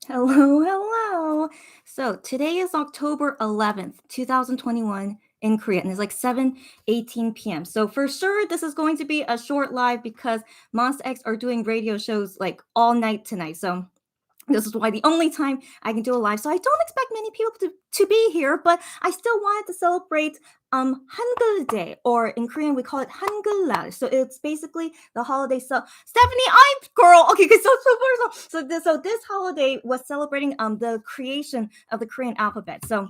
Hello, hello. So today is October 11th, 2021 in Korea, and it's like 7:18 p.m. So for sure, this is going to be a short live because Monster X are doing radio shows like all night tonight. So this is why the only time I can do a live. So I don't expect many people to be here, but I still wanted to celebrate Hangul Day, or in Korean we call it Hangul. So it's basically the holiday. So Stephanie, I'm girl. Okay, so this holiday was celebrating the creation of the Korean alphabet. So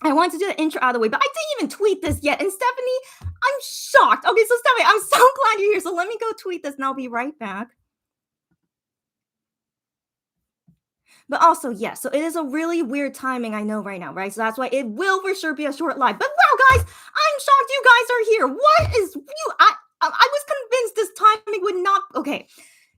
I wanted to do the intro out of the way, but I didn't even tweet this yet. And Stephanie, I'm shocked. Okay, so Stephanie, I'm so glad you're here. So let me go tweet this and I'll be right back. But also, yes, so it is a really weird timing, I know right now, right? So that's why it will for sure be a short live. But wow, guys, I'm shocked you guys are here. What is you? I was convinced this timing would not. Okay,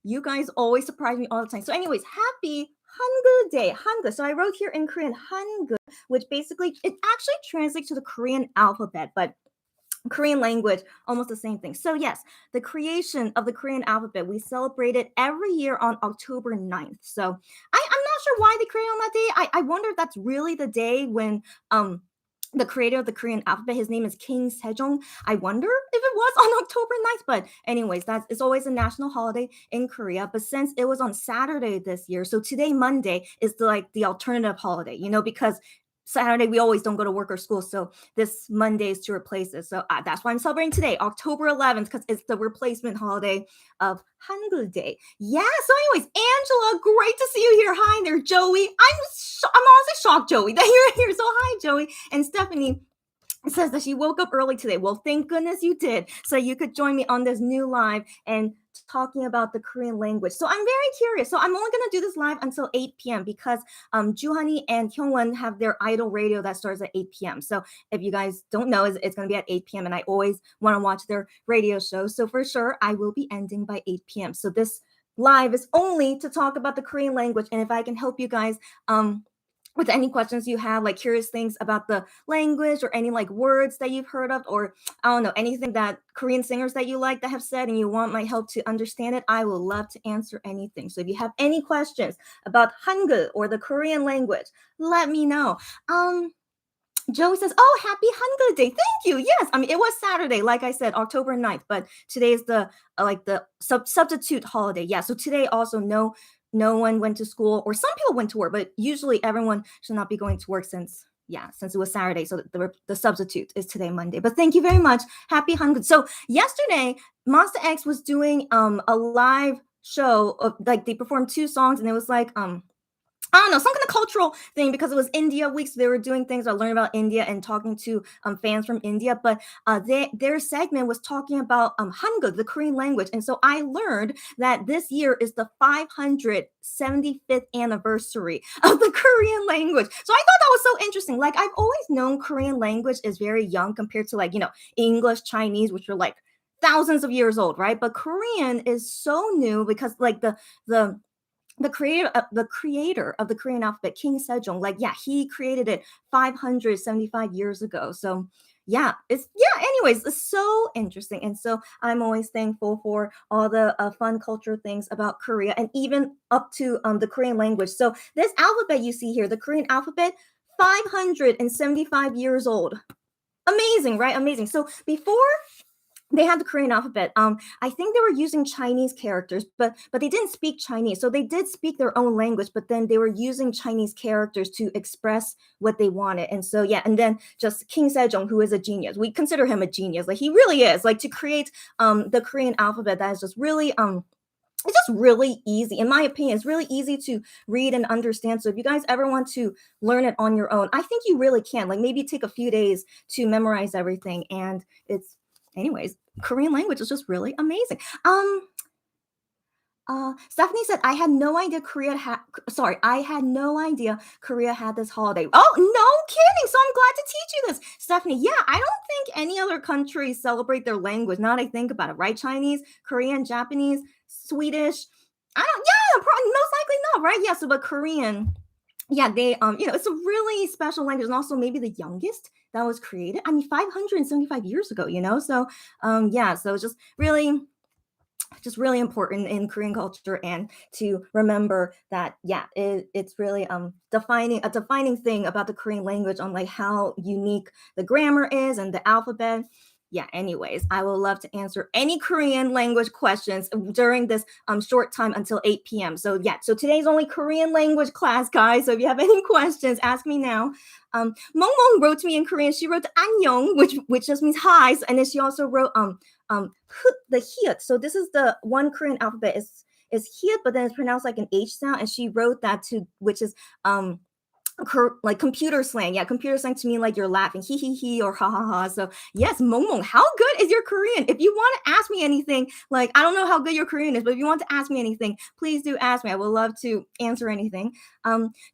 you guys always surprise me all the time. So, anyways, happy Hangul Day, Hangul. So I wrote here in Korean Hangul, which basically it actually translates to the Korean alphabet, but Korean language, almost the same thing. So, yes, the creation of the Korean alphabet, we celebrate it every year on October 9th. So, I'm not sure why they created on that day. I wonder if that's really the day when the creator of the Korean alphabet, his name is King Sejong. I wonder if it was on October 9th. But, anyways, that's it's always a national holiday in Korea. But since it was on Saturday this year, so today, Monday, is the alternative holiday, because Saturday we always don't go to work or school, so this Monday is to replace it. So that's why I'm celebrating today, October 11th, because it's the replacement holiday of Hangul Day. Yeah. So, anyways, Angela, great to see you here. Hi there, Joey. I'm honestly shocked, Joey, that you're here. So, hi, Joey. And Stephanie says that she woke up early today. Well, thank goodness you did, so you could join me on this new live and talking about the Korean language. So I'm very curious. So I'm only going to do this live until 8 p.m. because Juhani and Hyungwon have their idol radio that starts at 8 p.m. So if you guys don't know, it's going to be at 8 p.m. and I always want to watch their radio show. So for sure, I will be ending by 8 p.m. So this live is only to talk about the Korean language, and if I can help you guys with any questions you have, like curious things about the language or any like words that you've heard of, or I don't know, anything that Korean singers that you like that have said and you want my help to understand it, I will love to answer anything. So if you have any questions about Hangul or the Korean language, let me know. Joey says, "Oh, happy Hangul Day. Thank you." Yes, I mean it was Saturday, like I said, October 9th, but today is the like the substitute holiday. Yeah, so today also no one went to school, or some people went to work, but usually everyone should not be going to work since it was Saturday. So the substitute is today, Monday. But thank you very much. Happy Hangul. So yesterday, Monster X was doing a live show of like they performed two songs, and it was like I don't know, some kind of cultural thing because it was India week. So they were doing things. I learned about India and talking to fans from India. But their segment was talking about Hangul, the Korean language. And so I learned that this year is the 575th anniversary of the Korean language. So I thought that was so interesting. Like I've always known Korean language is very young compared to like, English, Chinese, which are like thousands of years old, right? But Korean is so new because like the creator of the Korean alphabet, King Sejong, like yeah, he created it 575 years ago. So anyways, it's so interesting. And so I'm always thankful for all the fun culture things about Korea, and even up to the Korean language. So this alphabet you see here, the Korean alphabet, 575 years old. Amazing, right? Amazing. So before they had the Korean alphabet. I think they were using Chinese characters, but they didn't speak Chinese. So they did speak their own language, but then they were using Chinese characters to express what they wanted. And so and then just King Sejong, who is a genius. We consider him a genius. Like he really is. Like to create the Korean alphabet that is just really it's just really easy. In my opinion, it's really easy to read and understand. So if you guys ever want to learn it on your own, I think you really can. Like maybe take a few days to memorize everything, and anyways, Korean language is just really amazing. Stephanie said, I had no idea Korea had this holiday. Oh, no kidding. So I'm glad to teach you this. Stephanie, yeah, I don't think any other countries celebrate their language. Now that I think about it, right? Chinese, Korean, Japanese, Swedish. Probably most likely not, right? Yeah, so but Korean, yeah, they it's a really special language, and also maybe the youngest that was created. I mean, 575 years ago, so so it's just really just really important in Korean culture, and to remember that, yeah, it's really defining a defining thing about the Korean language on like how unique the grammar is and the alphabet. Yeah, anyways, I will love to answer any Korean language questions during this short time until 8 p.m. So yeah, so today's only Korean language class, guys. So if you have any questions, ask me now. Mong Mong wrote to me in Korean. She wrote 안녕, which just means hi. And then she also wrote the hyut. So this is the one Korean alphabet is hyut, but then it's pronounced like an H sound. And she wrote that to, which is like computer slang. Yeah, computer slang to mean like you're laughing, hee hee hee or ha ha ha. So yes, Mong Mong, how good is your Korean? If you want to ask me anything, like I don't know how good your Korean is, but if you want to ask me anything, please do ask me. I would love to answer anything.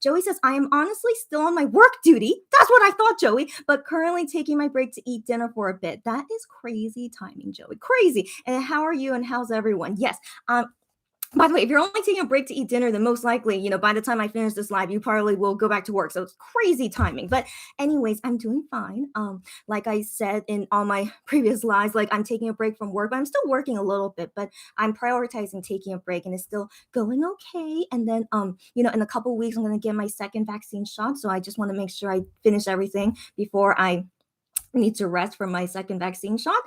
Joey says, I am honestly still on my work duty. That's what I thought, Joey, but currently taking my break to eat dinner for a bit. That is crazy timing, Joey. Crazy. And how are you and how's everyone? Yes. By the way, if you're only taking a break to eat dinner, then most likely, by the time I finish this live, you probably will go back to work. So it's crazy timing. But anyways, I'm doing fine. Like I said in all my previous lives, like I'm taking a break from work, but I'm still working a little bit, but I'm prioritizing taking a break and it's still going okay. And then in a couple of weeks, I'm gonna get my second vaccine shot. So I just want to make sure I finish everything before I need to rest for my second vaccine shot.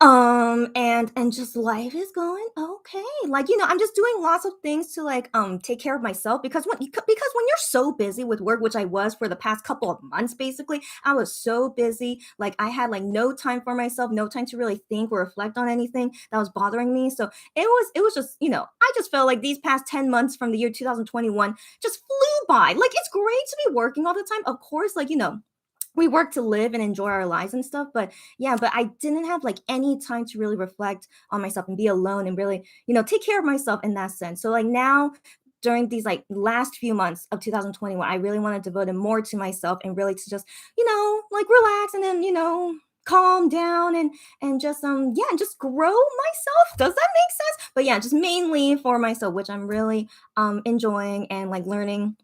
And just life is going okay. Like, I'm just doing lots of things to like take care of myself, because when you're so busy with work, which I was for the past couple of months, basically, I was so busy. Like I had like no time for myself, no time to really think or reflect on anything that was bothering me. So it was just, I just felt like these past 10 months from the year 2021 just flew by. Like it's great to be working all the time. Of course, like, we work to live and enjoy our lives and stuff, but yeah, but I didn't have like any time to really reflect on myself and be alone and really, take care of myself in that sense. So like now, during these like last few months of 2021, I really want to devote it more to myself and really to just, like relax and then, calm down and just yeah, and just grow myself. Does that make sense? But yeah, just mainly for myself, which I'm really enjoying, and like learning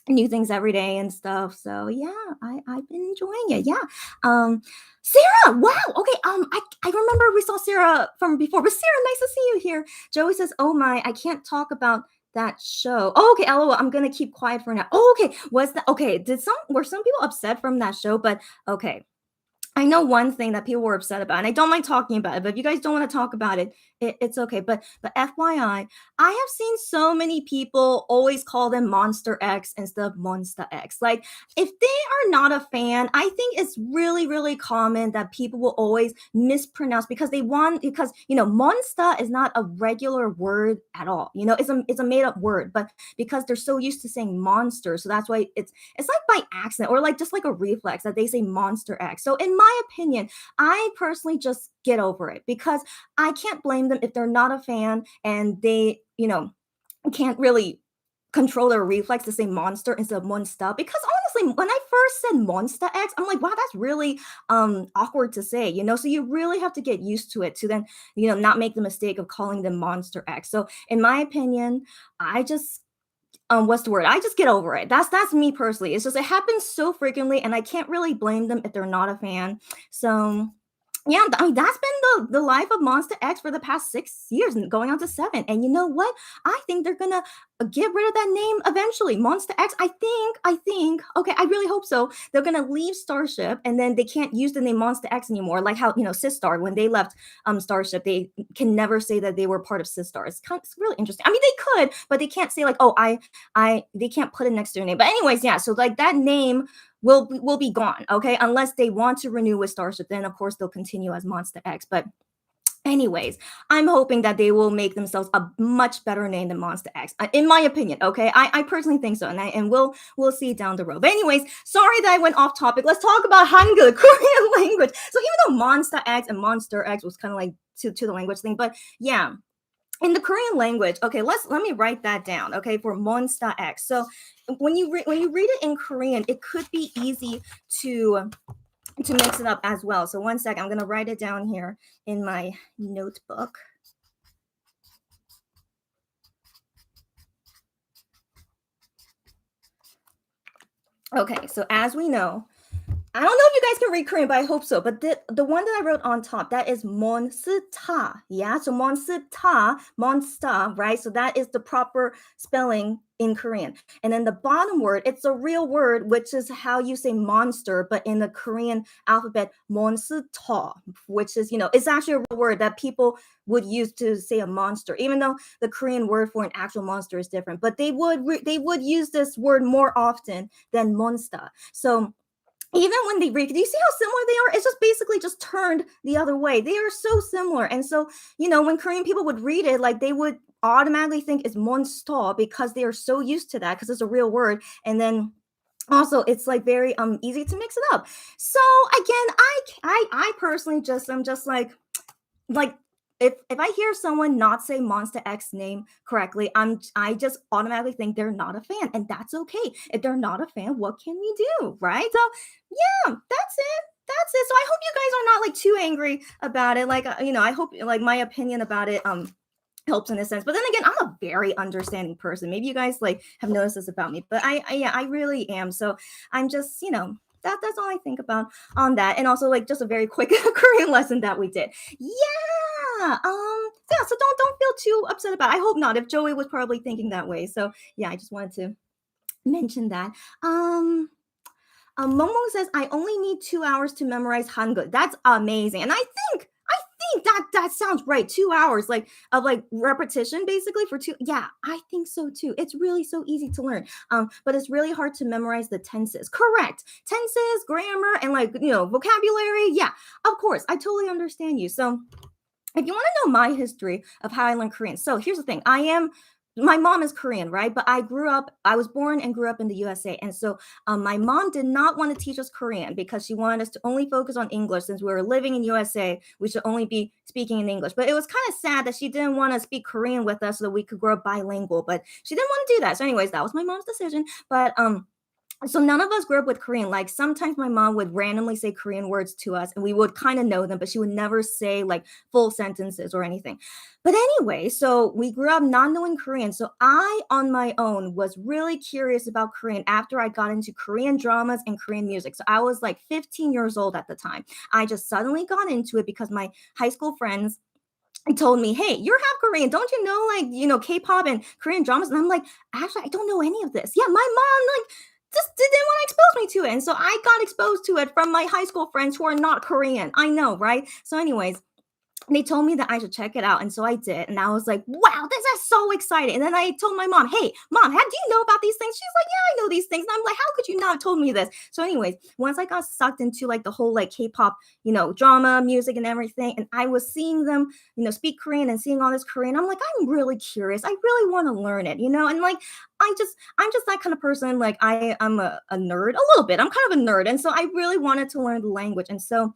new things every day and stuff. So yeah, I've been enjoying it. Yeah. Sarah, wow. Okay. I remember we saw Sarah from before, but Sarah, nice to see you here. Joey says, "Oh my, I can't talk about that show." Oh, okay. LOL. I'm gonna keep quiet for now. Oh, okay. Was that okay? Were some people upset from that show? But okay. I know one thing that people were upset about, and I don't mind talking about it, but if you guys don't want to talk about it, it's okay. But FYI, I have seen so many people always call them Monster X instead of Monster X. Like, if they are not a fan, I think it's really, really common that people will always mispronounce because monster is not a regular word at all. It's a made up word, but because they're so used to saying monster, so that's why it's like by accident or like just like a reflex that they say Monster X. So in my opinion, I personally just get over it, because I can't blame them if they're not a fan and they, can't really control their reflex to say monster instead of monster. Because honestly, when I first said Monster X, I'm like, wow, that's really awkward to say, So you really have to get used to it to then, not make the mistake of calling them Monster X. So in my opinion, I just what's the word? I just get over it. That's me personally. It's just it happens so frequently, and I can't really blame them if they're not a fan. So yeah, I mean that's been the life of Monster X for the past 6 years and going on to 7. And you know what? I think they're gonna get rid of that name eventually. Monster X. I think. Okay, I really hope so. They're gonna leave Starship, and then they can't use the name Monster X anymore. Like how Sistar, when they left Starship, they can never say that they were part of Sistar. It's really interesting. I mean, they could, but they can't say like, oh, they can't put it next to their name. But anyways, yeah. So like that name will be gone, okay? Unless they want to renew with Starship, then of course they'll continue as Monster X. But anyways, I'm hoping that they will make themselves a much better name than Monster X, in my opinion. Okay, I personally think so, and we'll see down the road. But anyways, sorry that I went off topic. Let's talk about Hangul, Korean language. So even though Monster X and Monster X was kind of like to the language thing, but yeah. In the Korean language, okay, let me write that down, okay, for Monster X. So when you read it in Korean, it could be easy to mix it up as well. So one second, I'm gonna write it down here in my notebook. Okay, so as we know, I don't know if you guys can read Korean, but I hope so. But the one that I wrote on top, that is monsta. Yeah, so monsta, right? So that is the proper spelling in Korean. And then the bottom word, it's a real word, which is how you say monster, but in the Korean alphabet, monsta, which is, it's actually a real word that people would use to say a monster, even though the Korean word for an actual monster is different. But they would use this word more often than monsta. So even when they read, do you see how similar they are? It's just basically just turned the other way. They are so similar. And so, when Korean people would read it, like they would automatically think it's monster because they are so used to that because it's a real word. And then also it's like very easy to mix it up. So again, I personally just I'm just like if I hear someone not say Monster X name correctly, I just automatically think they're not a fan, and that's okay. If they're not a fan, what can we do, right? So yeah, that's it. That's it. So I hope you guys are not like too angry about it. Like I hope like my opinion about it helps in a sense. But then again, I'm a very understanding person. Maybe you guys like have noticed this about me, but yeah, I really am. So I'm just that's all I think about on that. And also like just a very quick Korean lesson that we did. Yeah, so don't feel too upset about it. I hope not. If Joey was probably thinking that way. So yeah, I just wanted to mention that. Momo says I only need 2 hours to memorize Hangul. That's amazing. And I think that sounds right. 2 hours like of like repetition basically for two. Yeah, I think so too. It's really so easy to learn. But it's really hard to memorize the tenses. Correct. Tenses, grammar, and like vocabulary. Yeah, of course. I totally understand you. So if you want to know my history of how I learned Korean, so here's the thing. My mom is Korean, right? But I was born and grew up in the USA. And so my mom did not want to teach us Korean because she wanted us to only focus on English since we were living in USA. We should only be speaking in English. But it was kind of sad that she didn't want to speak Korean with us so that we could grow up bilingual. But she didn't want to do that. So anyways, that was my mom's decision. But so none of us grew up with Korean. Like sometimes my mom would randomly say Korean words to us and we would kind of know them, but she would never say like full sentences or anything. But anyway, so we grew up not knowing Korean. So I, on my own, was really curious about Korean after I got into Korean dramas and Korean music. So I was like 15 years old at the time. I just suddenly got into it because my high school friends told me, hey, you're half Korean. Don't you know, like, K-pop and Korean dramas? And I'm like, actually, I don't know any of this. Yeah, my mom, like, just didn't want to expose me to it. And so I got exposed to it from my high school friends who are not Korean. I know, right? So, anyways, they told me that I should check it out. And so I did. And I was like, wow, this is so exciting. And then I told my mom, hey, mom, how do you know about these things? She's like, yeah, I know these things. And I'm like, how could you not have told me this? So, anyways, once I got sucked into like the whole like K-pop, drama, music and everything, and I was seeing them, speak Korean and seeing all this Korean, I'm like, I'm really curious. I really want to learn it, and like I'm just that kind of person. Like I'm a nerd a little bit. I'm kind of a nerd. And so I really wanted to learn the language. And so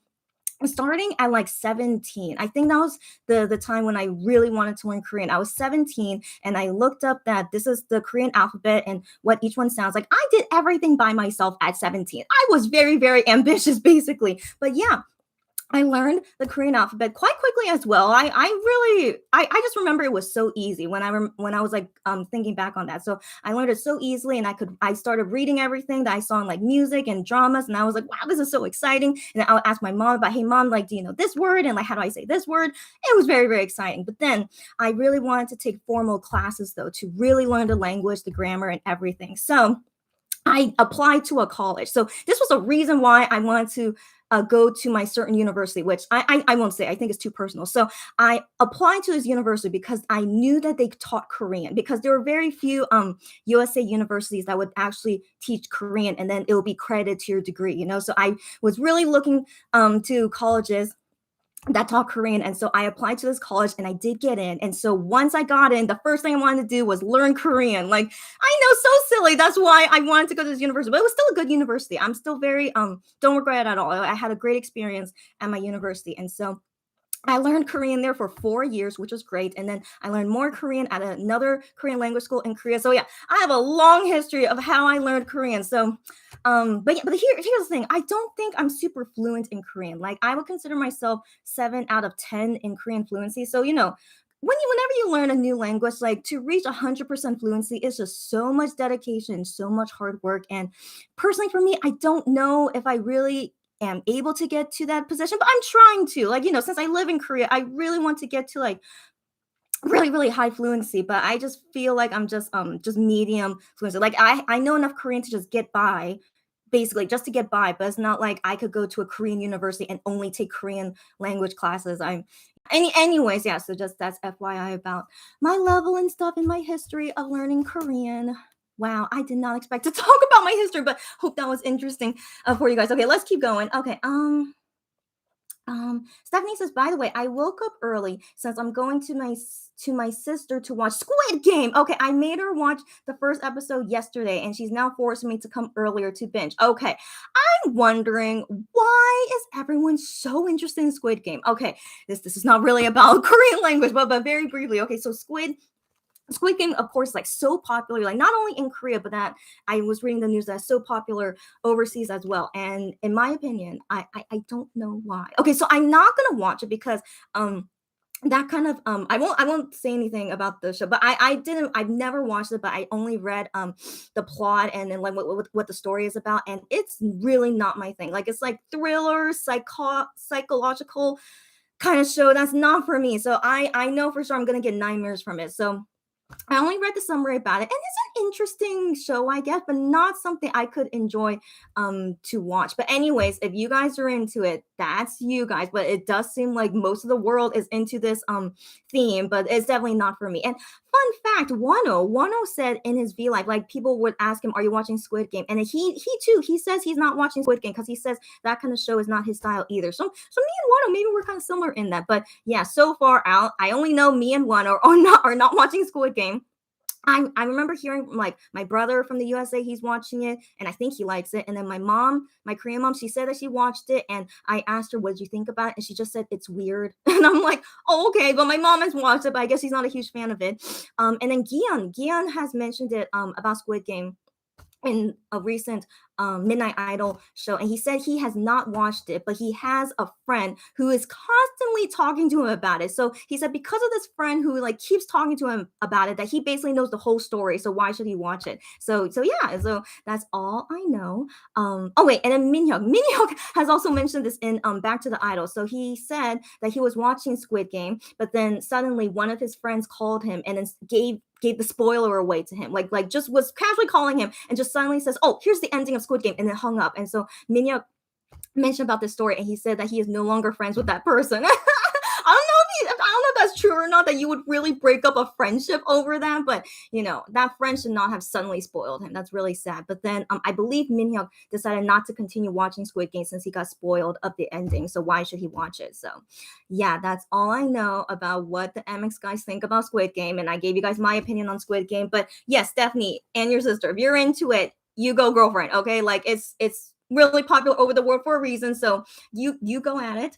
starting at like 17, I think that was the time when I really wanted to learn Korean. I was 17 and I looked up that this is the Korean alphabet and what each one sounds like. I did everything by myself at 17. I was very, very ambitious basically. But yeah, I learned the Korean alphabet quite quickly as well. I just remember it was so easy when I was like thinking back on that. So I learned it so easily, and I started reading everything that I saw in like music and dramas, and I was like, wow, this is so exciting. And I would ask my mom about, hey mom, like, do you know this word, and like how do I say this word? It was very, very exciting. But then I really wanted to take formal classes though to really learn the language, the grammar, and everything. So I applied to a college. So this was a reason why I wanted to go to my certain university, which I won't say. I think it's too personal. So I applied to this university because I knew that they taught Korean, because there were very few USA universities that would actually teach Korean and then it will be credited to your degree. So I was really looking to colleges that taught Korean. And so I applied to this college and I did get in. And so once I got in, the first thing I wanted to do was learn Korean. Like, I know, so silly. That's why I wanted to go to this university, but it was still a good university. I'm still very, don't regret it at all. I had a great experience at my university. And so I learned Korean there for 4 years, which was great. And then I learned more Korean at another Korean language school in Korea. So yeah, I have a long history of how I learned Korean. So, but here's the thing. I don't think I'm super fluent in Korean. Like I would consider myself 7 out of 10 in Korean fluency. So, whenever you learn a new language, like to reach 100% fluency is just so much dedication, so much hard work. And personally, for me, I don't know if I really am able to get to that position, but I'm trying to. Like, since I live in Korea, I really want to get to like really high fluency, but I just feel like I'm just medium fluency. Like I know enough Korean to just get by, basically just to get by, but it's not like I could go to a Korean university and only take Korean language classes. Anyways, yeah, so just that's FYI about my level and stuff in my history of learning Korean. Wow, I did not expect to talk about my history, but hope that was interesting for you guys. Okay, let's keep going. Okay, Stephanie says, by the way, I woke up early since I'm going to my sister to watch Squid Game. Okay, I made her watch the first episode yesterday, and she's now forcing me to come earlier to binge. Okay, I'm wondering why is everyone so interested in Squid Game? Okay, this is not really about Korean language, but very briefly. Okay, so Squid Game, of course, like so popular, like not only in Korea, but that I was reading the news that's so popular overseas as well. And in my opinion, I don't know why. Okay, so I'm not gonna watch it because that kind of I won't say anything about the show, but I've never watched it, but I only read the plot and then like what the story is about, and it's really not my thing. Like it's like thriller, psychological kind of show. That's not for me. So I know for sure I'm gonna get nightmares from it. So I only read the summary about it, and it's an interesting show, I guess, but not something I could enjoy to watch. But anyways, if you guys are into it, that's you guys. But it does seem like most of the world is into this theme, but it's definitely not for me. And fun fact, Wano said in his V Live, like people would ask him, "Are you watching Squid Game?" And he says he's not watching Squid Game because he says that kind of show is not his style either. So me and Wano, maybe we're kind of similar in that. But yeah, so far out, I only know me and Wano are not watching Squid Game. I remember hearing like my brother from the USA, he's watching it, and I think he likes it. And then my mom, my Korean mom, she said that she watched it, and I asked her, "What did you think about it?" And she just said it's weird. And I'm like, "Oh, okay." But my mom has watched it, but I guess he's not a huge fan of it. And then Gian has mentioned it about Squid Game in a recent Midnight Idol show, and he said he has not watched it, but he has a friend who is constantly talking to him about it. So he said because of this friend who like keeps talking to him about it, that he basically knows the whole story. So why should he watch it? So yeah, so that's all I know. Oh wait, and then Minhyuk has also mentioned this in Back to the Idol. So he said that he was watching Squid Game, but then suddenly one of his friends called him and then gave the spoiler away to him, like just was casually calling him and just suddenly says, "Oh, here's the ending of Squid Game," and then hung up. And so Minya mentioned about this story, and he said that he is no longer friends with that person. I don't know if that's true or not. That you would really break up a friendship over that, but that friend should not have suddenly spoiled him. That's really sad. But then I believe Minhyuk decided not to continue watching Squid Game since he got spoiled of the ending. So why should he watch it? So yeah, that's all I know about what the MX guys think about Squid Game, and I gave you guys my opinion on Squid Game. But yes, Stephanie and your sister, if you're into it, you go, girlfriend. Okay, like it's really popular over the world for a reason. So you go at it.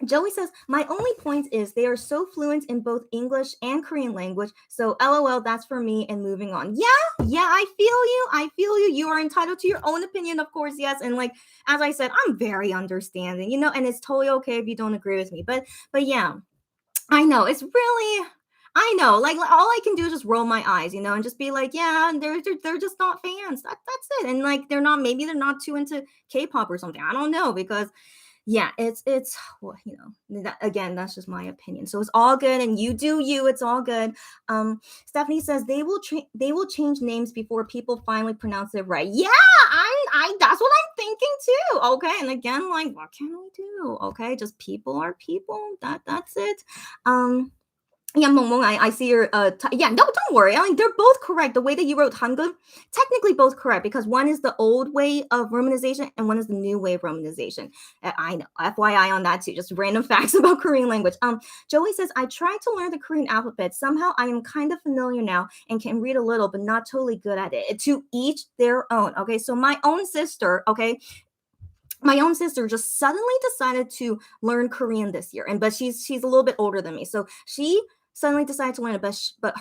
Joey says, my only point is they are so fluent in both English and Korean language. So LOL, that's for me and moving on. Yeah, I feel you. I feel you. You are entitled to your own opinion, of course, yes. And like, as I said, I'm very understanding, and it's totally okay if you don't agree with me. But yeah, I know. It's really I know. Like all I can do is just roll my eyes, and just be like, yeah, they're just not fans. That's it. And like maybe they're not too into K-pop or something. I don't know because yeah, it's well, again, that's just my opinion. So it's all good, and you do you. It's all good. Stephanie says they will change names before people finally pronounce it right. Yeah, I that's what I'm thinking too. Okay, and again, like, what can we do? Okay, just people are people. That's it. Yeah, Mong, I see your yeah, no, don't worry. I mean, they're both correct. The way that you wrote Hangul, technically both correct because one is the old way of romanization and one is the new way of romanization. I know. FYI on that too. Just random facts about Korean language. Joey says I tried to learn the Korean alphabet. Somehow I am kind of familiar now and can read a little, but not totally good at it. To each their own. Okay, so my own sister. Okay, my own sister just suddenly decided to learn Korean this year, but she's a little bit older than me, so she suddenly decided to learn it. But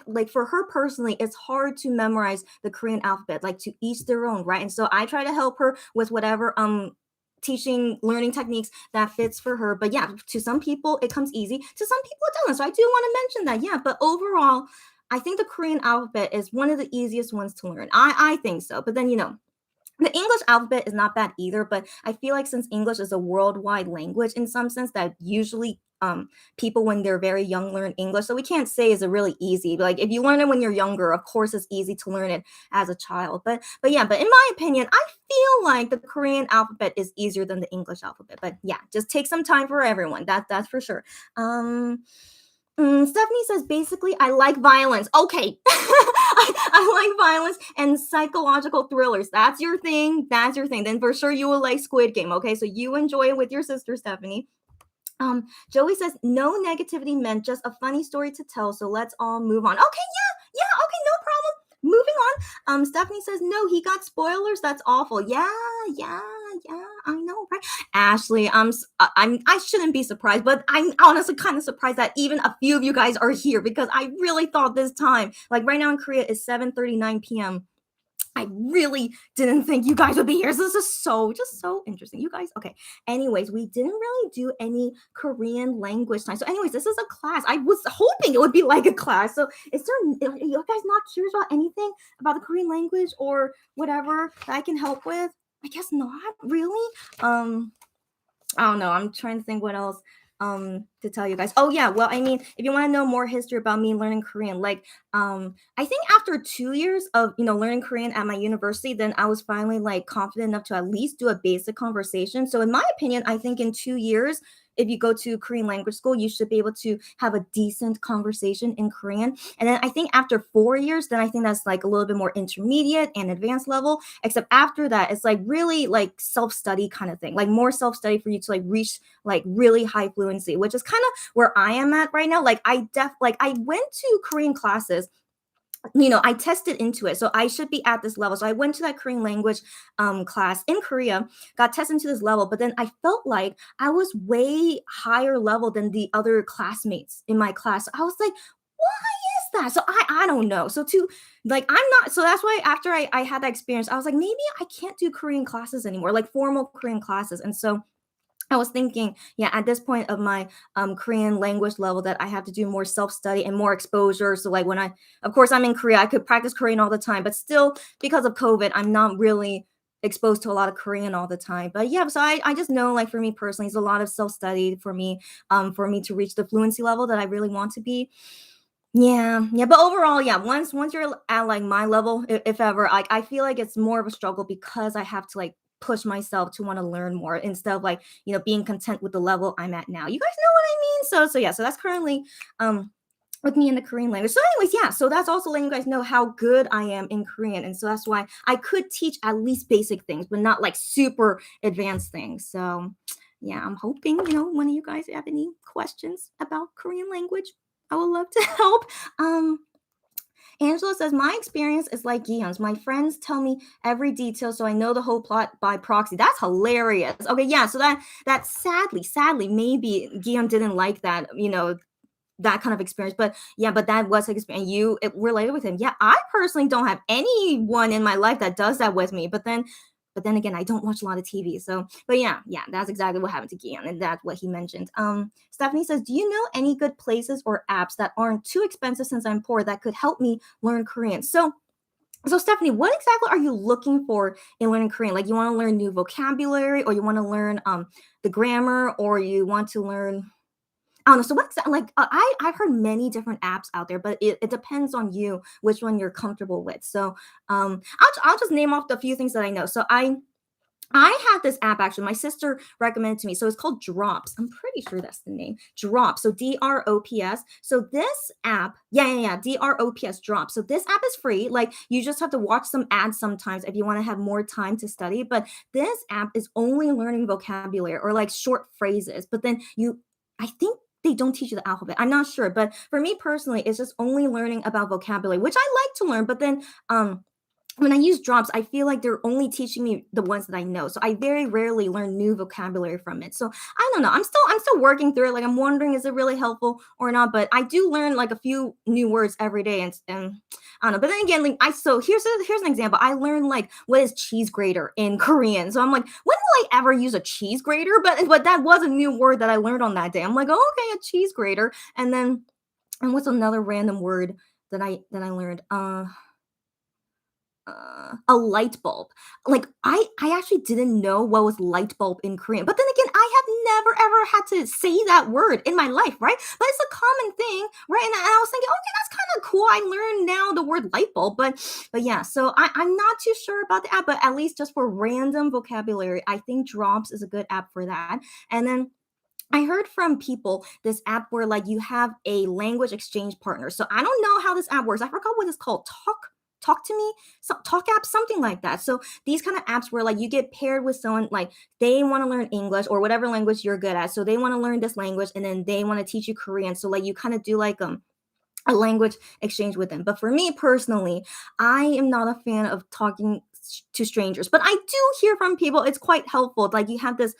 like for her personally, it's hard to memorize the Korean alphabet. Like to each their own, right? And so I try to help her with whatever teaching learning techniques that fits for her. But yeah, to some people it comes easy, to some people it doesn't. So I do want to mention that. Yeah, but overall, I think the Korean alphabet is one of the easiest ones to learn. I think so. But then the English alphabet is not bad either, but I feel like since English is a worldwide language in some sense that usually people when they're very young learn English. So we can't say is it really easy. Like if you learn it when you're younger, of course it's easy to learn it as a child. But yeah, but in my opinion, I feel like the Korean alphabet is easier than the English alphabet. But yeah, just take some time for everyone. That's for sure. Stephanie says basically, I like violence. Okay, I like violence and psychological thrillers. That's your thing. That's your thing. Then for sure you will like Squid Game. Okay, so you enjoy it with your sister, Stephanie. Joey says no negativity meant just a funny story to tell. So let's all move on. Okay, yeah, okay, no problem. Moving on. Stephanie says no, he got spoilers. That's awful. Yeah, I know, right? Ashley, I shouldn't be surprised, but I'm honestly kind of surprised that even a few of you guys are here because I really thought this time, like right now in Korea, is 7:39 p.m. I really didn't think you guys would be here. So this is just so interesting. You guys, okay. Anyways, we didn't really do any Korean language time. So, anyways, this is a class. I was hoping it would be like a class. So, are you guys not curious about anything about the Korean language or whatever that I can help with? I guess not really. I don't know. I'm trying to think what else to tell you guys. Oh yeah, well, I mean, if you want to know more history about me learning Korean, like I think after 2 years of learning Korean at my university, then I was finally like confident enough to at least do a basic conversation. So in my opinion, I think in 2 years, if you go to Korean language school, you should be able to have a decent conversation in Korean. And then I think after 4 years, then I think that's like a little bit more intermediate and advanced level. Except after that, it's like really like self-study kind of thing, like more self-study for you to like reach like really high fluency, which is kind of where I am at right now. Like I went to Korean classes, I tested into it. So I should be at this level. So I went to that Korean language class in Korea, got tested into this level, but then I felt like I was way higher level than the other classmates in my class. I was like, why is that? So I don't know. So to like, I'm not, so that's why after I had that experience, I was like, maybe I can't do Korean classes anymore, like formal Korean classes. And so I was thinking, yeah, at this point of my Korean language level, that I have to do more self study and more exposure. So, like, of course, I'm in Korea, I could practice Korean all the time, but still, because of COVID, I'm not really exposed to a lot of Korean all the time. But yeah, so I just know, like, for me personally, it's a lot of self study for me to reach the fluency level that I really want to be. Yeah, but overall, yeah, once you're at like my level, if ever, I feel like it's more of a struggle because I have to like push myself to want to learn more instead of like, being content with the level I'm at now. You guys know what I mean? So yeah, so that's currently with me in the Korean language. So anyways, yeah, so that's also letting you guys know how good I am in Korean. And so that's why I could teach at least basic things, but not like super advanced things. So yeah, I'm hoping, one of you guys have any questions about Korean language. I would love to help. Um, Angela says, my experience is like Gion's. My friends tell me every detail, so I know the whole plot by proxy. That's hilarious. Okay, yeah, so that sadly, maybe Gion didn't like that, that kind of experience. But yeah, but that was experience. It related with him. Yeah, I personally don't have anyone in my life that does that with me. But then again, I don't watch a lot of TV. So, but yeah, that's exactly what happened to Gian, and that's what he mentioned. Stephanie says, do you know any good places or apps that aren't too expensive since I'm poor that could help me learn Korean? So Stephanie, what exactly are you looking for in learning Korean? Like you want to learn new vocabulary, or you want to learn the grammar, or you want to learn I don't know. So what's that like? I've heard many different apps out there, but it depends on you which one you're comfortable with. So I'll just name off the few things that I know. So I had this app actually. My sister recommended to me. So it's called Drops. I'm pretty sure that's the name. Drops. So Drops. So this app, yeah. Drops Drops. So this app is free. Like you just have to watch some ads sometimes if you want to have more time to study. But this app is only learning vocabulary or like short phrases. But then I think they don't teach you the alphabet. I'm not sure. But for me personally, it's just only learning about vocabulary, which I like to learn. But then when I use drops, I feel like they're only teaching me the ones that I know. So I very rarely learn new vocabulary from it. So I don't know. I'm still working through it. Like I'm wondering, is it really helpful or not? But I do learn like a few new words every day, and I don't know. But then again, like here's an example. I learned like what is cheese grater in Korean. So I'm like, when will I ever use a cheese grater? But that was a new word that I learned on that day. I'm like, oh, okay, a cheese grater. And what's another random word that I learned? A light bulb. Like I actually didn't know what was light bulb in Korean. But then again, I have never ever had to say that word in my life, right? But it's a common thing, right? And I was thinking, okay, that's kind of cool. I learned now the word light bulb, but yeah. So I'm not too sure about the app, but at least just for random vocabulary, I think Drops is a good app for that. And then I heard from people this app where like you have a language exchange partner. So I don't know how this app works. I forgot what it's called. Talk to me, talk app, something like that. So these kind of apps where like you get paired with someone like they want to learn English or whatever language you're good at. So they want to learn this language and then they want to teach you Korean. So like you kind of do like a language exchange with them. But for me personally, I am not a fan of talking to strangers. But I do hear from people it's quite helpful. Like you have this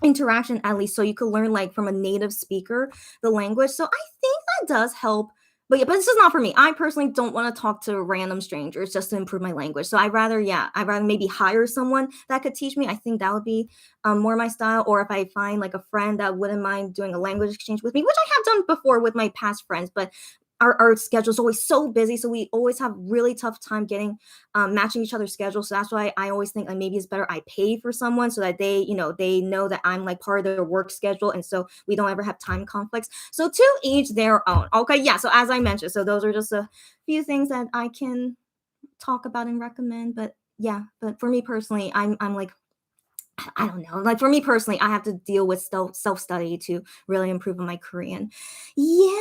interaction at least so you could learn like from a native speaker the language. So I think that does help. But yeah, but this is not for me. I personally don't want to talk to random strangers just to improve my language. So I'd rather maybe hire someone that could teach me. I think that would be more my style. Or if I find like a friend that wouldn't mind doing a language exchange with me, which I have done before with my past friends, but our schedule is always so busy, so we always have really tough time getting matching each other's schedules. So that's why I always think like maybe it's better I pay for someone so that they know that I'm like part of their work schedule, and so we don't ever have time conflicts. So to each their own. Okay, yeah. So as I mentioned, so those are just a few things that I can talk about and recommend. But yeah, but for me personally, I'm like I don't know. Like for me personally, I have to deal with self study to really improve on my Korean. Yeah.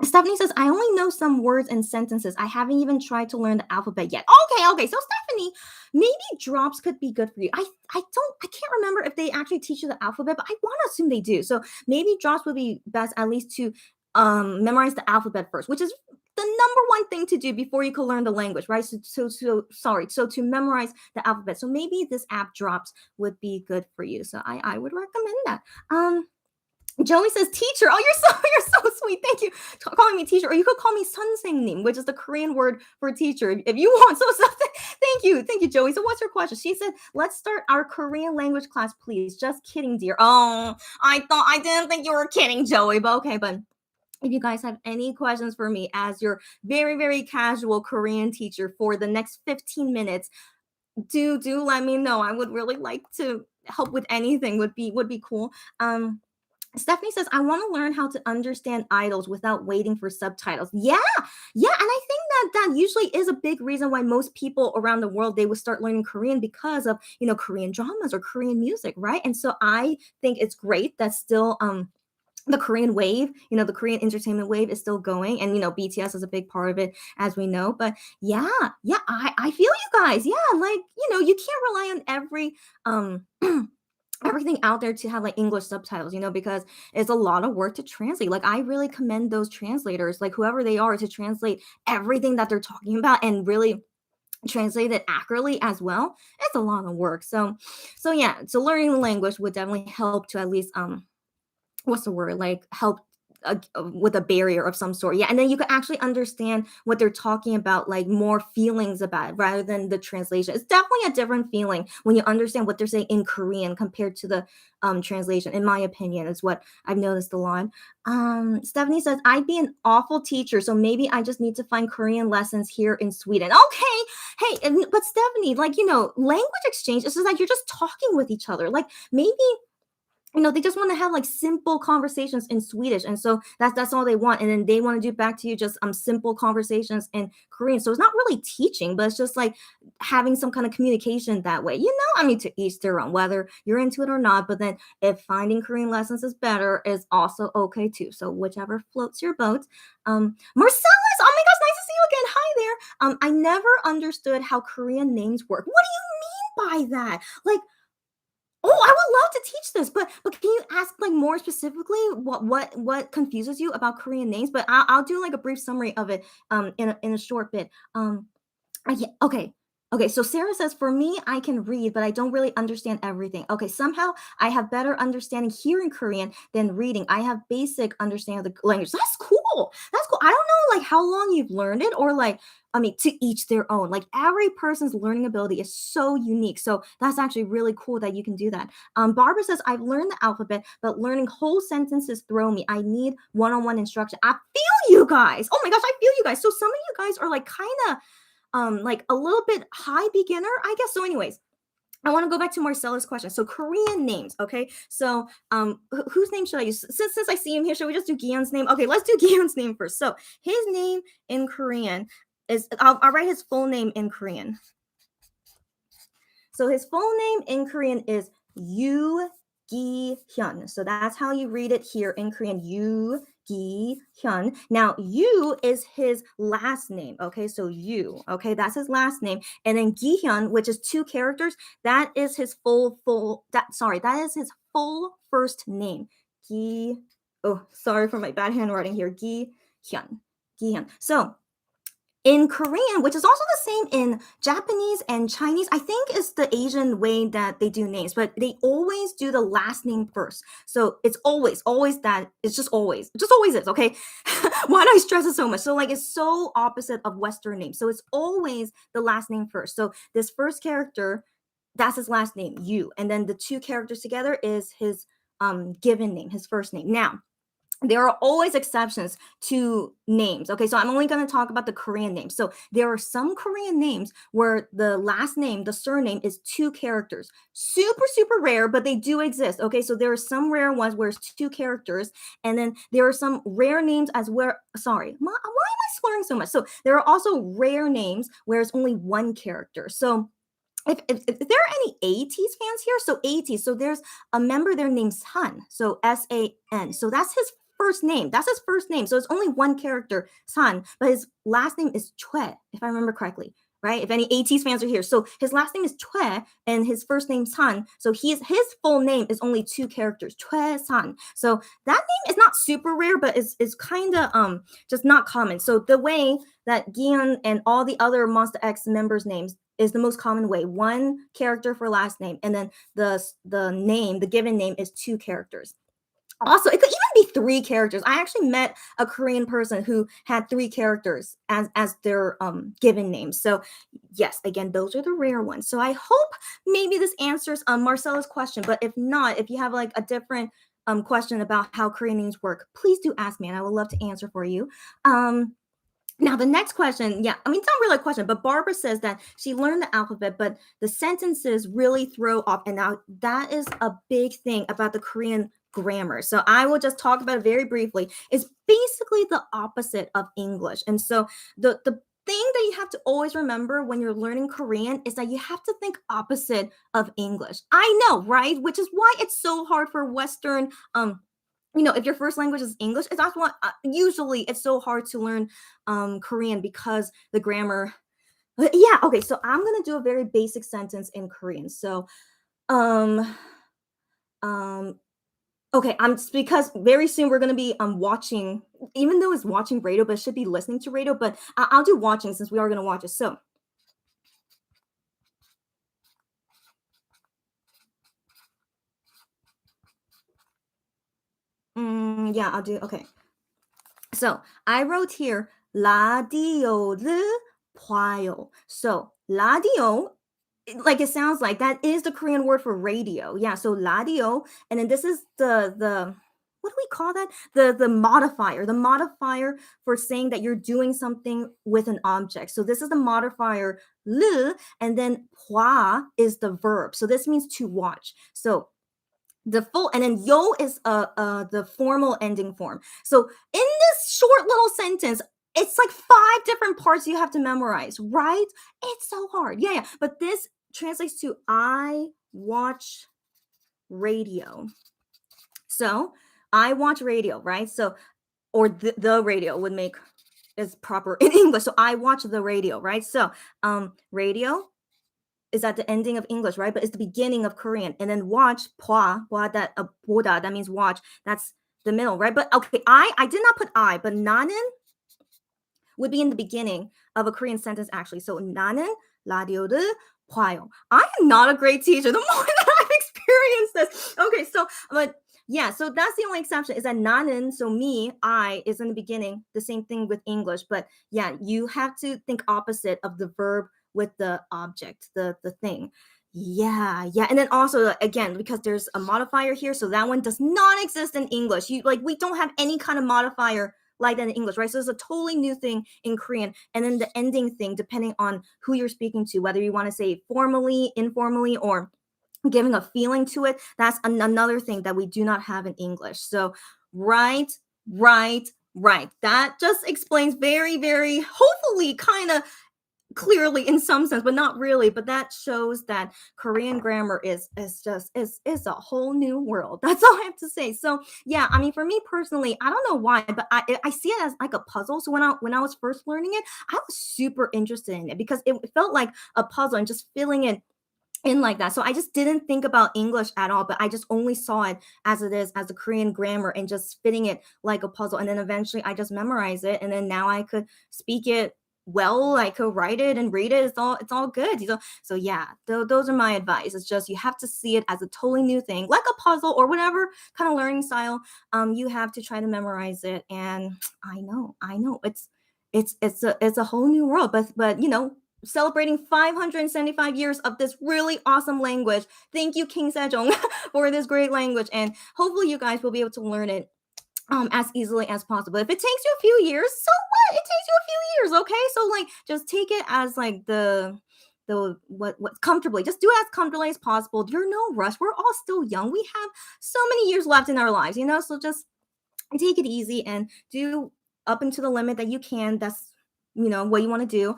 Stephanie says, I only know some words and sentences. I haven't even tried to learn the alphabet yet. Okay. So Stephanie, maybe drops could be good for you. I can't remember if they actually teach you the alphabet, but I want to assume they do. So maybe drops would be best at least to memorize the alphabet first, which is the number one thing to do before you can learn the language, right? So to memorize the alphabet. So maybe this app drops would be good for you. So I would recommend that. Joey says teacher. Oh, you're so sweet. Thank you for calling me teacher. Or you could call me 선생님, which is the Korean word for teacher if you want. So thank you, Joey. So what's your question? She said, let's start our Korean language class, please. Just kidding, dear. Oh, I didn't think you were kidding, Joey, but okay, but if you guys have any questions for me as your very, very casual Korean teacher for the next 15 minutes, do let me know. I would really like to help with anything would be cool. Stephanie says, I want to learn how to understand idols without waiting for subtitles. Yeah. And I think that usually is a big reason why most people around the world they would start learning Korean because of, Korean dramas or Korean music, right? And so I think it's great that still the Korean wave, the Korean entertainment wave is still going, and BTS is a big part of it, as we know. But yeah, I feel you guys. Yeah, like you can't rely on everything out there to have like English subtitles, because it's a lot of work to translate. Like I really commend those translators, like whoever they are, to translate everything that they're talking about and really translate it accurately as well. It's a lot of work. So yeah, so learning the language would definitely help to at least what's the word, like help with a barrier of some sort. Yeah, and then you can actually understand what they're talking about, like more feelings about it rather than the translation. It's definitely a different feeling when you understand what they're saying in Korean compared to the translation, in my opinion, is what I've noticed a lot. Stephanie says, I'd be an awful teacher, so maybe I just need to find Korean lessons here in Sweden. Okay. But Stephanie, like, language exchange is just like you're just talking with each other. Like maybe they just want to have like simple conversations in Swedish, and so that's all they want. And then they want to do back to you just simple conversations in Korean. So it's not really teaching, but it's just like having some kind of communication that way. I mean, to each their own, whether you're into it or not. But then if finding Korean lessons is better, is also okay too. So whichever floats your boat. Marcellus, oh my gosh, nice to see you again. Hi there. I never understood how Korean names work. What do you mean by that? Like, Oh, I would love to teach this, but can you ask like more specifically what confuses you about Korean names? But I'll do like a brief summary of it in a short bit. Yeah, okay. Okay, so Sarah says, for me, I can read, but I don't really understand everything. Okay, somehow I have better understanding hearing Korean than reading. I have basic understanding of the language. That's cool. That's cool. I don't know like how long you've learned it or like, I mean, to each their own. Like every person's learning ability is so unique. So that's actually really cool that you can do that. Barbara says, I've learned the alphabet, but learning whole sentences throw me. I need one-on-one instruction. I feel you guys. Oh my gosh, I feel you guys. So some of you guys are like kind of like a little bit high beginner, I guess. So, anyways, I want to go back to Marcella's question. So, Korean names, okay? So, whose name should I use? Since I see him here, should we just do Gion's name? Okay, let's do Gion's name first. So, his name in Korean is I'll write his full name in Korean. So his full name in Korean is Yoo Gi-hyun. So that's how you read it here in Korean, Yoo Gi-hyun. Now, Yoo is his last name, okay? So Yoo, okay? That's his last name. And then Gi-hyun, which is 2 characters, that is his that is his full first name. Oh, sorry for my bad handwriting here. Gi-hyun. Gi-hyun. So in Korean, which is also the same in Japanese and Chinese, I think is the Asian way that they do names, but they always do the last name first. So it's always that. It's it just always is, okay? Why do I stress it so much? So, like, it's so opposite of Western names. So it's always the last name first. So this first character, that's his last name, Yu. And then the 2 characters together is his given name, his first name. Now, there are always exceptions to names. Okay, so I'm only going to talk about the Korean names. So there are some Korean names where the last name, the surname is 2 characters. Super, super rare, but they do exist. Okay, so there are some rare ones where it's 2 characters, and then there are some rare names as where, sorry, why am I slurring so much? So there are also rare names where it's only 1 character. So if there are any ATs fans here, so AT, so there's a member there named San, so San. So that's his first name. That's his first name. So it's only 1 character, San, but his last name is Chue, if I remember correctly, right? If any ATs fans are here. So his last name is Chue and his first name San. So his full name is only 2 characters, Chue San. So that name is not super rare, but is kind of just not common. So the way that Gian and all the other Monster X members' names is the most common way. 1 character for last name, and then the given name is 2 characters. Also, it could even be 3 characters. I actually met a Korean person who had 3 characters as their given name. So yes, again, those are the rare ones. So I hope maybe this answers Marcella's question. But if not, if you have like a different question about how Korean names work, please do ask me, and I would love to answer for you. Now, the next question, yeah, I mean, it's not really a question, but Barbara says that she learned the alphabet, but the sentences really throw off. And now that is a big thing about the Korean grammar. So I will just talk about it very briefly. It's basically the opposite of English. And so the thing that you have to always remember when you're learning Korean is that you have to think opposite of English. I know, right? Which is why it's so hard for Western if your first language is English, it's that's what usually it's so hard to learn Korean because the grammar. Yeah, okay, so I'm gonna do a very basic sentence in Korean. So, um, um, okay, because very soon we're gonna be watching, even though it's watching radio, but it should be listening to radio. But I'll do watching since we are gonna watch it. So, yeah, I'll do okay. So I wrote here 라디오를 봐요. So radio, like it sounds like that is the Korean word for radio. Yeah. So radio, and then this is the what do we call that? The modifier for saying that you're doing something with an object. So this is the modifier 르, and then 봐 is the verb. So this means to watch. So the full, and then yo is the formal ending form. So in this short little sentence, it's like 5 different parts you have to memorize, right? It's so hard. Yeah, yeah. But this translates to I watch radio. So I watch radio, right? So or the radio would make is proper in English. So I watch the radio, right? So radio is at the ending of English, right? But it's the beginning of Korean. And then watch, that 보다, that means watch. That's the middle, right? But okay, I did not put I, but 나는 would be in the beginning of a Korean sentence actually. So 나는 라디오를 봐요. I am not a great teacher. The more that I've experienced this. Okay, so but yeah, so that's the only exception is that 나는, so me, I is in the beginning. The same thing with English, but yeah, you have to think opposite of the verb with the object, the thing. Yeah. And then also again, because there's a modifier here, so that one does not exist in English. You like we don't have any kind of modifier like that in English, right? So it's a totally new thing in Korean. And then the ending thing, depending on who you're speaking to, whether you want to say formally, informally, or giving a feeling to it, that's another thing that we do not have in English. So right. That just explains very, very, hopefully, kind of clearly in some sense, but not really. But that shows that Korean grammar is a whole new world. That's all I have to say. So yeah, I mean, for me personally, I don't know why, but I see it as like a puzzle. So when I was first learning it, I was super interested in it because it felt like a puzzle and just filling it in like that. So I just didn't think about English at all, but I just only saw it as it is, as the Korean grammar, and just fitting it like a puzzle. And then eventually I just memorized it, and then now I could speak it well. I could write it and read it. It's all good. So yeah, those are my advice. It's just you have to see it as a totally new thing, like a puzzle or whatever kind of learning style. You have to try to memorize it. And I know, it's a whole new world. But celebrating 575 years of this really awesome language. Thank you, King Sejong, for this great language. And hopefully you guys will be able to learn it as easily as possible. If it takes you a few years, so what? It takes you a few years, okay? So like just take it as like the what comfortably. Just do it as comfortably as possible. You're no rush. We're all still young. We have so many years left in our lives, so just take it easy and do up into the limit that you can. That's what you want to do.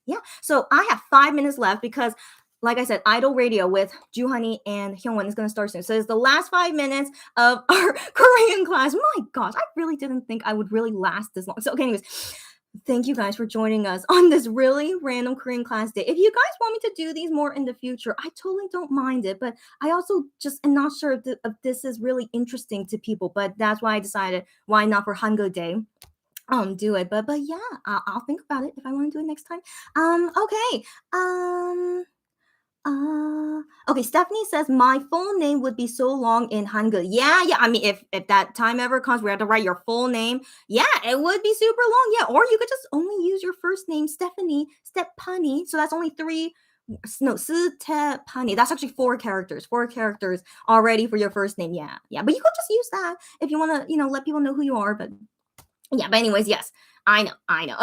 Yeah. So I have 5 minutes left because, like I said, Idol Radio with Juhani and Hyungwon is going to start soon. So it's the last 5 minutes of our Korean class. My gosh, I really didn't think I would really last this long. So okay, anyways, thank you guys for joining us on this really random Korean class day. If you guys want me to do these more in the future, I totally don't mind it. But I also just am not sure if this is really interesting to people. But that's why I decided, why not for Hangul Day? Do it. But yeah, I'll think about it if I want to do it next time. Okay. Okay, Stephanie says my full name would be so long in Hangul. Yeah. I mean, if that time ever comes, we have to write your full name. Yeah, it would be super long. Yeah, or you could just only use your first name, Stephanie, Stepani. So that's only three. No, Stepani. That's actually 4 characters. 4 characters already for your first name. Yeah. But you could just use that if you want to, let people know who you are. But yeah, but anyways, yes, I know.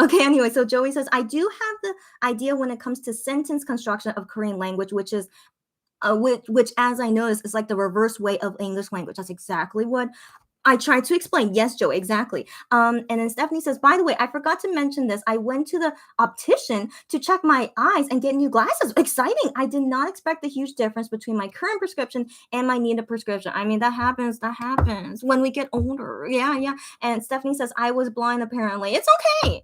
Okay, anyway, so Joey says, I do have the idea when it comes to sentence construction of Korean language, which is, which as I noticed, is like the reverse way of English language. That's exactly what I tried to explain. Yes, Joe, exactly. And then Stephanie says, by the way, I forgot to mention this. I went to the optician to check my eyes and get new glasses. Exciting. I did not expect the huge difference between my current prescription and my needed prescription. I mean, that happens when we get older. Yeah. And Stephanie says, I was blind apparently. It's okay.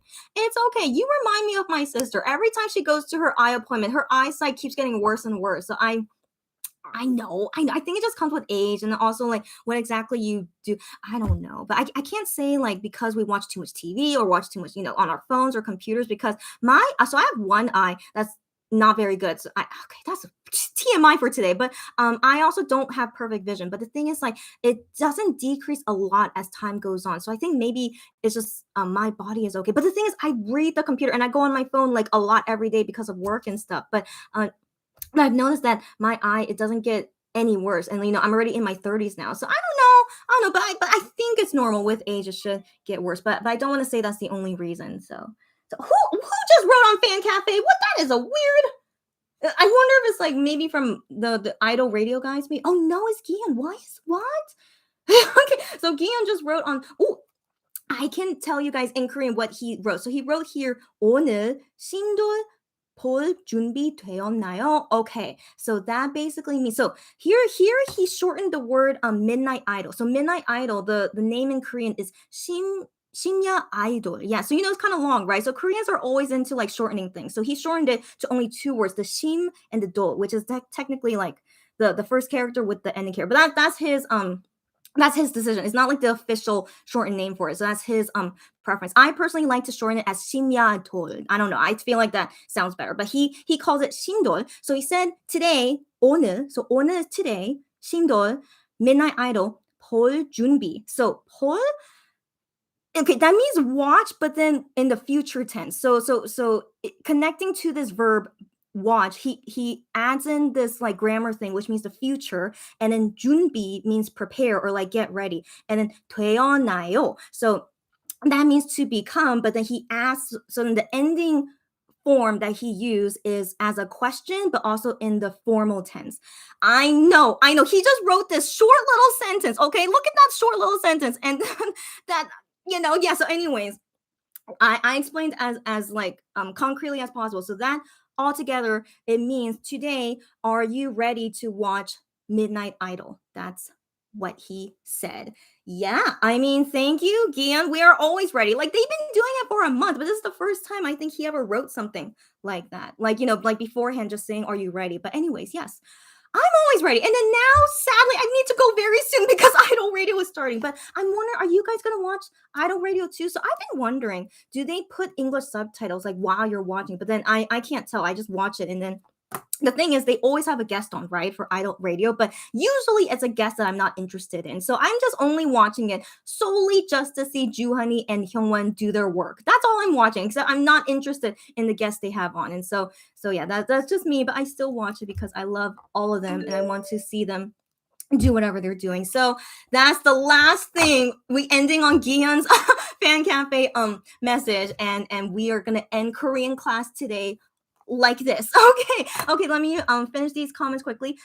You remind me of my sister. Every time she goes to her eye appointment, her eyesight keeps getting worse and worse. So I know. I think it just comes with age, and also like what exactly you do. I don't know, but I can't say like because we watch too much TV or watch too much, on our phones or computers. Because so I have one eye that's not very good. So okay, that's TMI for today. But I also don't have perfect vision. But the thing is, like, it doesn't decrease a lot as time goes on. So I think maybe it's just my body is okay. But the thing is, I read the computer and I go on my phone like a lot every day because of work and stuff. But I've noticed that my eye, it doesn't get any worse. And, I'm already in my 30s now. So I don't know, but I think it's normal with age. It should get worse. But I don't want to say that's the only reason. So who just wrote on Fan Cafe? What? That is a weird. I wonder if it's like maybe from the Idol Radio guys. Oh, no, it's Gian. What? Okay, so Gian just wrote on. Oh, I can tell you guys in Korean what he wrote. So he wrote here, 오늘 신도 볼 준비 되었나요? Okay, so that basically means, so here he shortened the word Midnight Idol. So Midnight Idol, the name in Korean is 심야 idol. Yeah, so it's kind of long, right? So Koreans are always into like shortening things. So he shortened it to only two words, the shim and the dol, which is technically like the first character with the ending character. But that's his decision. It's not like the official shortened name for it. So that's his preference. I personally like to shorten it as 심야돌. I don't know. I feel like that sounds better. But he calls it 심돌. So he said today, 오늘. So 오늘 is today. 심돌, midnight idol, 볼 준비. So 볼, okay, that means watch, but then in the future tense. Connecting to this verb watch, he adds in this like grammar thing, which means the future, and then 준비 means prepare or like get ready, and then 되었나요? So that means to become, but then he asks. So then the ending form that he used is as a question, but also in the formal tense. I know. He just wrote this short little sentence. Okay, look at that short little sentence, and that yeah. So, anyways, I explained as like concretely as possible. So that altogether it means today, are you ready to watch Midnight Idol? That's what he said. Yeah, I mean, thank you, Gian. We are always ready. Like they've been doing it for a month, but this is the first time I think he ever wrote something like that. Like, like beforehand, just saying, "Are you ready?" But anyways, yes. I'm always ready. And then now, sadly, I need to go very soon because Idol Radio is starting. But I'm wondering, are you guys going to watch Idol Radio too? So I've been wondering, do they put English subtitles like while you're watching? But then I can't tell. I just watch it, and then the thing is they always have a guest on, right, for Idol Radio, but usually it's a guest that I'm not interested in. So I'm just only watching it solely just to see Juhani and Hyungwon do their work. That's all I'm watching, except I'm not interested in the guests they have on. And so yeah, that's just me, but I still watch it because I love all of them and I want to see them do whatever they're doing. So that's the last thing. We ending on Gihan's fan cafe message, and we are gonna end Korean class today like this. Okay, let me finish these comments quickly.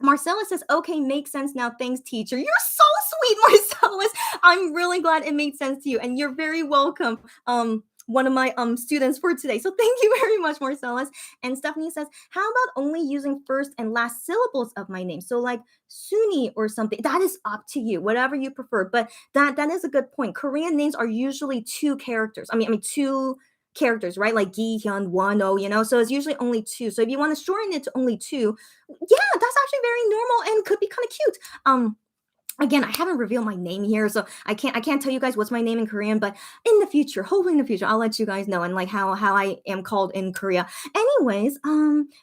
Marcella says, okay, makes sense now. Thanks, teacher. You're so sweet, Marcellus. I'm really glad it made sense to you, and you're very welcome. One of my students for today. So thank you very much, Marcellus. And Stephanie says, how about only using first and last syllables of my name? So like Suni or something. That is up to you, whatever you prefer. But that is a good point. Korean names are usually two characters. I mean two characters, right? Like Gi, Hyun, Wano, so it's usually only two. So if you want to shorten it to only two, yeah, that's actually very normal and could be kind of cute. Again, I haven't revealed my name here, so I can't tell you guys what's my name in Korean, but in the future, hopefully in the future, I'll let you guys know and like how I am called in Korea. Anyways,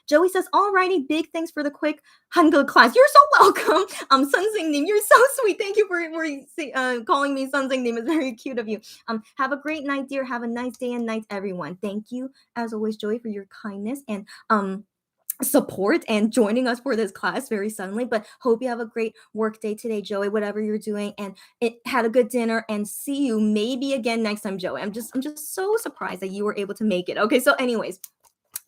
Joey says, alrighty, big thanks for the quick Hangul class. You're so welcome. Sunseing-nim, you're so sweet. Thank you for calling me Sunseing-nim. It's very cute of you. Have a great night, dear. Have a nice day and night, everyone. Thank you, as always, Joey, for your kindness and support and joining us for this class very suddenly. But hope you have a great work day today, Joey, whatever you're doing, and it had a good dinner, and see you maybe again next time, Joey. I'm just so surprised that you were able to make it. Okay, so anyways,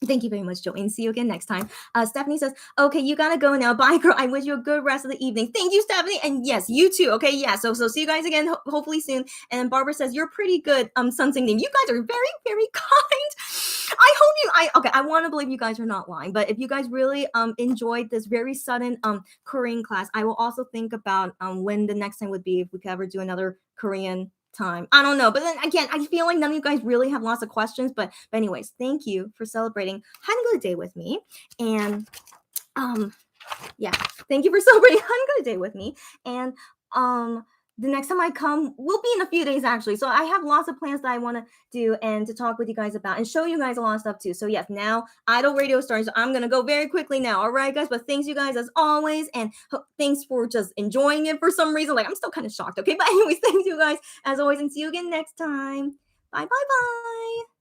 thank you very much, Joey, and see you again next time. Stephanie says, okay, you gotta go now. Bye, girl. I wish you a good rest of the evening. Thank you, Stephanie. And yes, you too. Okay, yeah. So see you guys again, hopefully soon. And Barbara says, you're pretty good, Sunsing name. You guys are very, very kind. I want to believe you guys are not lying, but if you guys really enjoyed this very sudden Korean class, I will also think about when the next time would be, if we could ever do another Korean time. I don't know. But then again, I feel like none of you guys really have lots of questions. But anyways, thank you for celebrating Hangul Day with me. And yeah, thank you for celebrating Hangul Day with me. And the next time I come will be in a few days, actually. So I have lots of plans that I want to do and to talk with you guys about and show you guys a lot of stuff too. So yes, now Idol Radio starts. So I'm going to go very quickly now. All right, guys. But thanks you guys as always. And thanks for just enjoying it for some reason. Like I'm still kind of shocked. Okay. But anyways, thanks you guys as always. And see you again next time. Bye, bye, bye.